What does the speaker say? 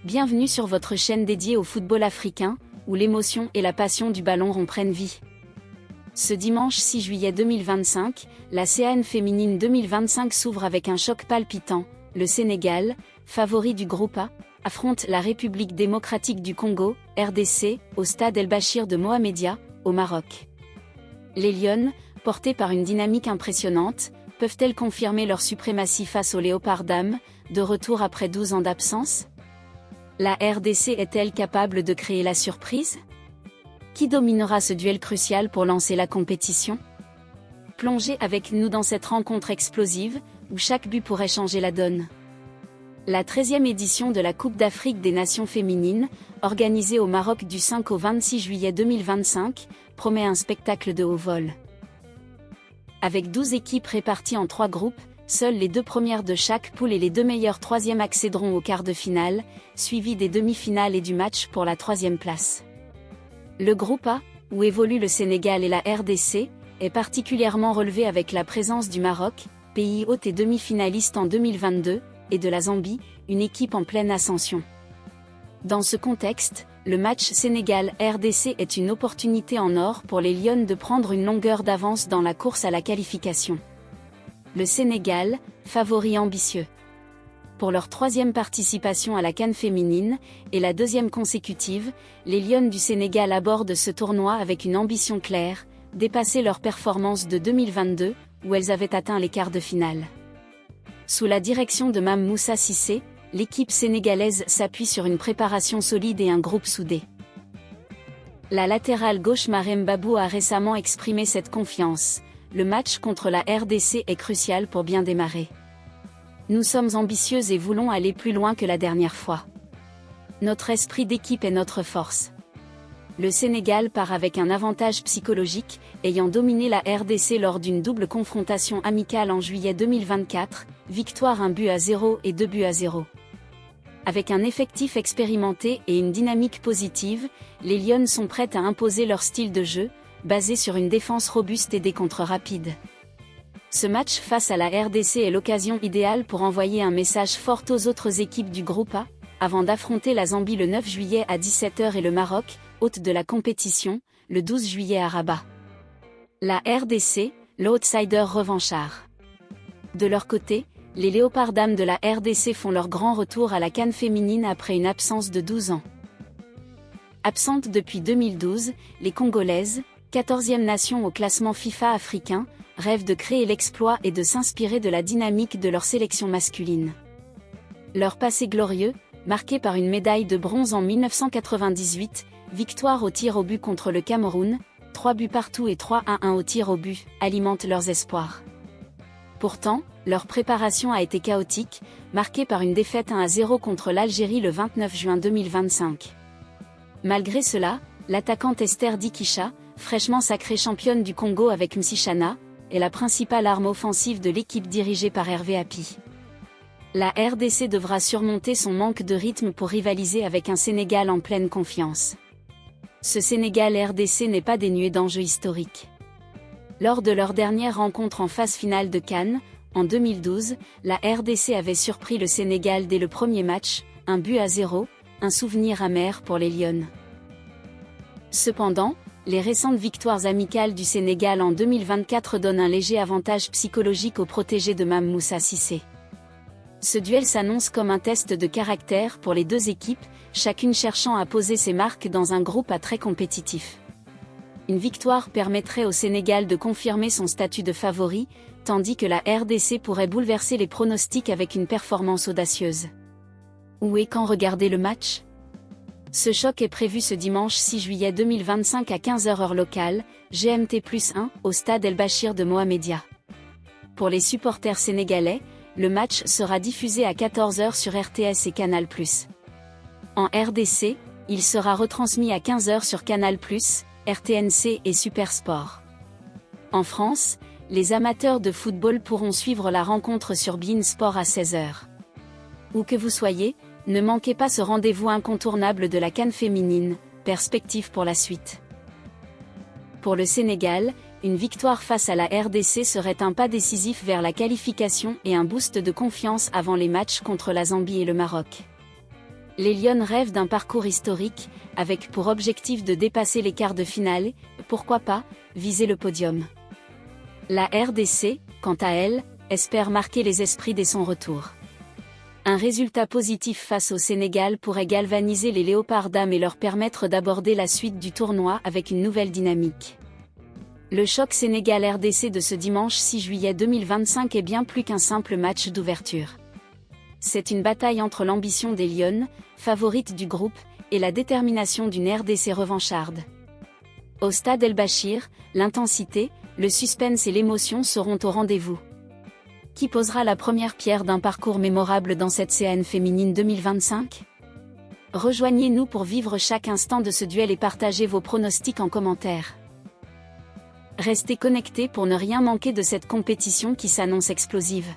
Bienvenue sur votre chaîne dédiée au football africain, où l'émotion et la passion du ballon rond prennent vie. Ce dimanche 6 juillet 2025, la CAN féminine 2025 s'ouvre avec un choc palpitant. Le Sénégal, favori du groupe A, affronte la République démocratique du Congo, RDC, au stade El-Bachir de Mohamedia, au Maroc. Les Lionnes, portées par une dynamique impressionnante, peuvent-elles confirmer leur suprématie face aux Léopards dames, de retour après 12 ans d'absence? La RDC est-elle capable de créer la surprise? Qui dominera ce duel crucial pour lancer la compétition? Plongez avec nous dans cette rencontre explosive, où chaque but pourrait changer la donne. La 13e édition de la Coupe d'Afrique des Nations féminines, organisée au Maroc du 5 au 26 juillet 2025, promet un spectacle de haut vol. Avec 12 équipes réparties en 3 groupes, seules les 2 premières de chaque poule et les 2 meilleures 3e accéderont aux quarts de finale, suivis des demi-finales et du match pour la 3e place. Le groupe A, où évoluent le Sénégal et la RDC, est particulièrement relevé avec la présence du Maroc, pays hôte et demi-finaliste en 2022, et de la Zambie, une équipe en pleine ascension. Dans ce contexte, le match Sénégal-RDC est une opportunité en or pour les Lionnes de prendre une longueur d'avance dans la course à la qualification. Le Sénégal, favori ambitieux. Pour leur 3e participation à la CAN féminine, et la 2e consécutive, les Lionnes du Sénégal abordent ce tournoi avec une ambition claire, dépasser leur performance de 2022, où elles avaient atteint les quarts de finale. Sous la direction de Mame Moussa Cissé, l'équipe sénégalaise s'appuie sur une préparation solide et un groupe soudé. La latérale gauche Marème Babou a récemment exprimé cette confiance. Le match contre la RDC est crucial pour bien démarrer. Nous sommes ambitieuses et voulons aller plus loin que la dernière fois. Notre esprit d'équipe est notre force. Le Sénégal part avec un avantage psychologique, ayant dominé la RDC lors d'une double confrontation amicale en juillet 2024, victoire 1-0 et 2-0. Avec un effectif expérimenté et une dynamique positive, les Lionnes sont prêtes à imposer leur style de jeu, basé sur une défense robuste et des contres rapides. Ce match face à la RDC est l'occasion idéale pour envoyer un message fort aux autres équipes du groupe A, avant d'affronter la Zambie le 9 juillet à 17 h et le Maroc, hôte de la compétition, le 12 juillet à Rabat. La RDC, l'outsider revanchard. De leur côté, les Léopards dames de la RDC font leur grand retour à la CAN féminine après une absence de 12 ans. Absentes depuis 2012, les Congolaises, 14e nation au classement FIFA africain, rêvent de créer l'exploit et de s'inspirer de la dynamique de leur sélection masculine. Leur passé glorieux, marqué par une médaille de bronze en 1998, victoire au tir au but contre le Cameroun, 3 buts partout et 3-1 au tir au but, alimente leurs espoirs. Pourtant, leur préparation a été chaotique, marquée par une défaite 1-0 contre l'Algérie le 29 juin 2025. Malgré cela, l'attaquante Esther Dikisha, fraîchement sacrée championne du Congo avec Msichana, est la principale arme offensive de l'équipe dirigée par Hervé Hapi. La RDC devra surmonter son manque de rythme pour rivaliser avec un Sénégal en pleine confiance. Ce Sénégal-RDC n'est pas dénué d'enjeux historiques. Lors de leur dernière rencontre en phase finale de CAN, en 2012, la RDC avait surpris le Sénégal dès le premier match, 1-0, un souvenir amer pour les Lionnes. Cependant, les récentes victoires amicales du Sénégal en 2024 donnent un léger avantage psychologique aux protégés de Mame Moussa Cissé. Ce duel s'annonce comme un test de caractère pour les 2 équipes, chacune cherchant à poser ses marques dans un groupe A très compétitif. Une victoire permettrait au Sénégal de confirmer son statut de favori, tandis que la RDC pourrait bouleverser les pronostics avec une performance audacieuse. Où et quand regarder le match? Ce choc est prévu ce dimanche 6 juillet 2025 à 15 h heure locale, GMT+1, au stade El-Bachir de Mohamedia. Pour les supporters sénégalais, le match sera diffusé à 14 h sur RTS et Canal+. En RDC, il sera retransmis à 15 h sur Canal+, RTNC et Supersport. En France, les amateurs de football pourront suivre la rencontre sur beIN Sport à 16 h. Où que vous soyez, ne manquez pas ce rendez-vous incontournable de la CAN féminine, perspective pour la suite. Pour le Sénégal, une victoire face à la RDC serait un pas décisif vers la qualification et un boost de confiance avant les matchs contre la Zambie et le Maroc. Les Lionnes rêvent d'un parcours historique, avec pour objectif de dépasser les quarts de finale, et, pourquoi pas, viser le podium. La RDC, quant à elle, espère marquer les esprits dès son retour. Un résultat positif face au Sénégal pourrait galvaniser les Léopards dames et leur permettre d'aborder la suite du tournoi avec une nouvelle dynamique. Le choc Sénégal-RDC de ce dimanche 6 juillet 2025 est bien plus qu'un simple match d'ouverture. C'est une bataille entre l'ambition des Lionnes, favorite du groupe, et la détermination d'une RDC revancharde. Au stade El-Bachir, l'intensité, le suspense et l'émotion seront au rendez-vous. Qui posera la première pierre d'un parcours mémorable dans cette CAN féminine 2025 ? Rejoignez-nous pour vivre chaque instant de ce duel et partagez vos pronostics en commentaire. Restez connectés pour ne rien manquer de cette compétition qui s'annonce explosive.